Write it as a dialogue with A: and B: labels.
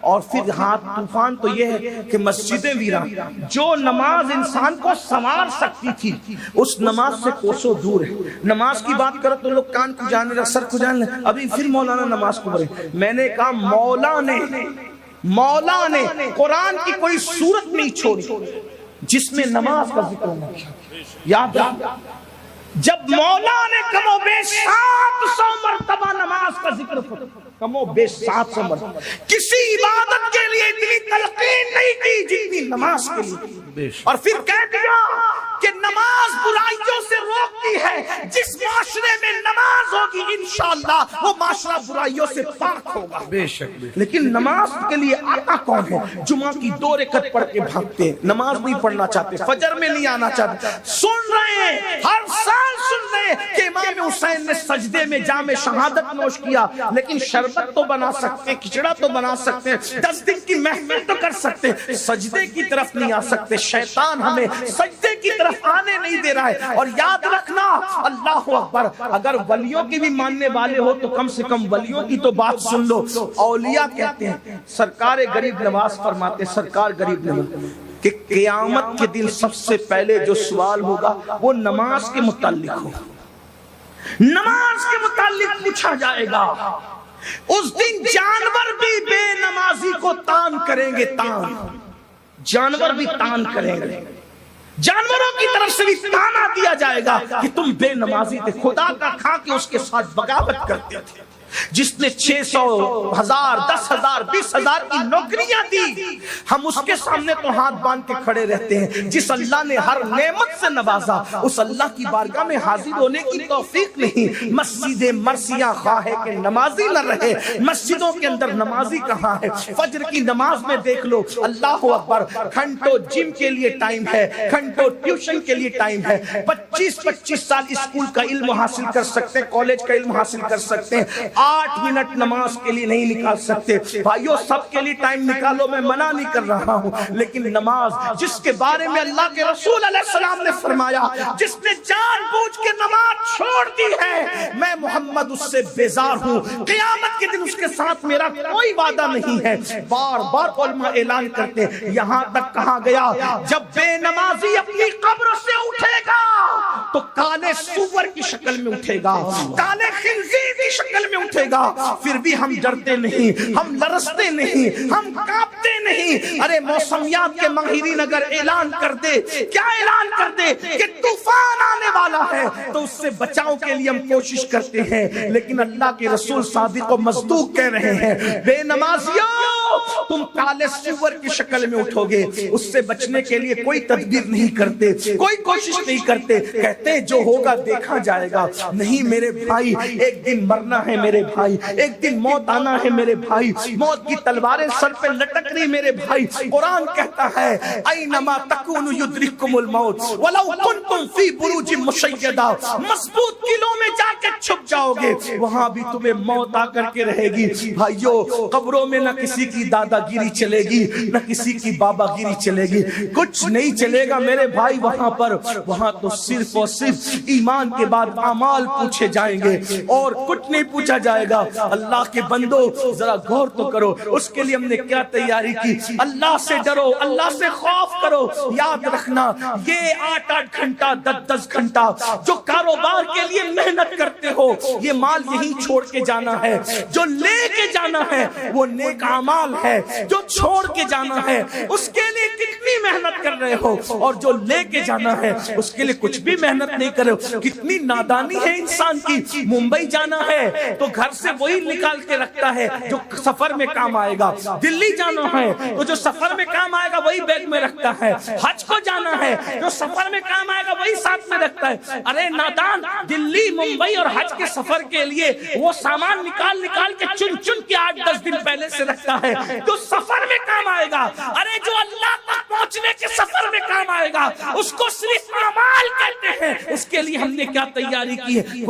A: اور پھر ہاتھ طوفان تو یہ ہے کہ مسجدیں ویران، جو نماز انسان کو سنوار سکتی تھی اس نماز سے کوسوں دور ہے۔ نماز کی بات کرو تو لوگ کان کو جانے لگے، سر کو جانے لگے، ابھی پھر مولانا نماز کو پڑھے۔ میں نے کہا مولا نے قرآن کی کوئی سورت نہیں چھوڑی جس میں نماز کا ذکر نہ کیا۔ یاد رکھ، جب مولا نے کم و بیش 700 مرتبہ نماز کا ذکر کیا، کم و بیش 700 مرتبہ، کسی عبادت کے لیے اتنی تلقین نہیں کی جتنی نماز کے لیے، اور پھر کہہ دیا کہ نماز برائیوں سے روکتی ہے، جس معاشرے میں نماز ہوگی انشاءاللہ وہ معاشرہ برائیوں سے پاک ہوگا۔ بے شک۔ لیکن نماز کے لیے آتا کون ہے؟ جمعہ کی 2 رکعت پڑھ کے بھاگتے ہیں، نماز نہیں پڑھنا چاہتے، فجر میں نہیں آنا چاہتے، سن رہے ہیں ہر سال سن رہے ہیں کہ امام حسین نے سجدے میں جام شہادت نوش کیا، لیکن شربت تو بنا سکتے، کھچڑا تو بنا سکتے، 10 دن کی محفل تو کر سکتے، سجدے کی طرف نہیں آ سکتے۔ شیطان ہمیں سجدے کی طرف آنے نہیں دے رہا ہے۔ اور یاد رکھنا، اللہ اکبر، اگر ولیوں کی بھی ماننے والے ہو تو کم سے کم ولیوں کی تو بات سن لو۔ اولیاء کہتے ہیں، سرکار غریب نواز فرماتے، سرکار غریب نواز کہ قیامت کے دن سب سے پہلے جو سوال ہوگا وہ نماز کے متعلق ہوگا، نماز کے متعلق پوچھا جائے گا۔ اس دن جانور بھی بے نمازی کو تان کریں گے، تان، جانور بھی تان کریں گے، جانوروں کی طرف سے بھی تانا دیا جائے گا کہ تم بے نمازی تھے، خدا کا کھا کے اس کے ساتھ بغاوت کرتے تھے، جس نے 600 1000 10,000 20,000 کی نوکریاں دی، ہم اس کے سامنے تو ہاتھ باندھ کے کھڑے رہتے ہیں۔ جس اللہ نے ہر نعمت سے نوازا اس اللہ کی بارگاہ میں حاضر ہونے کی توفیق نہیں۔ مسجد مرثیہ خواہ ہے کہ نمازی نہ رہے، مسجدوں کے اندر نمازی کہاں ہے؟ فجر کی نماز میں دیکھ لو، اللہ اکبر، گھنٹوں جم کے لیے ٹائم ہے، گھنٹوں ٹیوشن کے لیے ٹائم ہے، 25 سال اسکول کا علم حاصل کر سکتے ہیں، کالج کا علم حاصل کر سکتے ہیں، 8 منٹ نماز کے لیے نہیں نکال سکتے۔ بھائیو، سب کے لیے ٹائم نکالو، میں منع نہیں کر رہا ہوں، لیکن نماز جس کے بارے میں اللہ کے رسول علیہ السلام نے فرمایا، جس نے جان بوجھ کے نماز چھوڑ دی ہے، میں محمد اس سے بیزار ہوں، قیامت کے دن اس کے ساتھ میرا کوئی وعدہ نہیں ہے۔ بار بار علماء اعلان کرتے ہیں، یہاں تک کہا گیا جب بے نمازی اپنی قبر سے اٹھے گا تو کالے سور کی شکل میں اٹھے گا، کالے خنزیر کی شکل میں اٹھے گا، پھر بھی ہم ڈرتے نہیں، ہم لرزتے نہیں، ہم کانپتے نہیں۔ ارے موسمیات کے ماہرین اگر اعلان کر دے، کیا اعلان کر دے کہ طوفان آنے والا ہے تو اس سے بچاؤ کے لیے ہم کوشش کرتے ہیں، لیکن اللہ کے رسول صادق و مصدوق کہہ رہے ہیں، بے نمازیوں تم کالے سور کی شکل میں اٹھو گے، اس سے بچنے کے لیے کوئی تدبیر نہیں کرتے، کوئی کوشش نہیں کرتے، کہتے جو ہوگا دیکھا جائے گا۔ نہیں میرے بھائی، ایک دن مرنا ہے میرے بھائی، ایک دن موت آنا ہے میرے بھائی، موت کی تلواریں سر پہ لٹک رہی میرے بھائی۔ قرآن کہتا ہے اینما تکونوا یدرککم الموت ولو کنتم فی بروج مشیدہ، مضبوط قلعوں میں جا کے چھپ جاؤ گے، وہاں بھی تمہیں موت آ کر کے رہے گی۔ بھائیو، قبروں میں نہ کسی کی دادا گیری چلے گی، نہ کسی کی بابا گیری چلے گی، کچھ نہیں چلے گا میرے بھائی وہاں پر۔ وہاں تو صرف اور صرف ایمان کے بعد اعمال پوچھے جائیں گے اور کچھ نہیں پوچھا جائے گا۔ اللہ کے بندو ذرا غور تو کرو، اس کے لیے ہم نے کیا تیاری کی؟ اللہ سے ڈرو، اللہ سے خوف کرو۔ یاد رکھنا، یہ 8 گھنٹہ 10 گھنٹہ جو کاروبار کے لیے محنت کرتے ہو، یہ مال یہیں چھوڑ کے جانا ہے، جو لے کے جانا ہے وہ نیک اعمال ہے، جو چھوڑ کے جانا ہے اس کے لیے کتنی محنت کر رہے ہو، اور جو لے کے جانا ہے اس کے لیے کچھ بھی محنت نہیں کر رہے ہو۔ کتنی نادانی ہے انسان کی۔ ممبئی جانا ہے تو گھر سے وہی نکال کے رکھتا ہے جو سفر میں کام آئے گا، دلی جانا ہے تو جو سفر میں کام آئے گا وہی بیگ میں رکھتا ہے، حج کو جانا ہے جو سفر میں کام آئے گا وہی ساتھ میں رکھتا ہے۔ ارے نادان، دلی ممبئی اور حج کے سفر کے لیے وہ سامان نکال کے چن کے 8-10 دن پہلے سے رکھتا ہے جو سفر میں کام آئے گا۔ ارے جو اللہ تک پہنچنے کے سفر میں کام آئے گا اس کو صرف اعمال کہتے ہیں۔ اس کے لیے ہم نے کیا تیاری کی ہے؟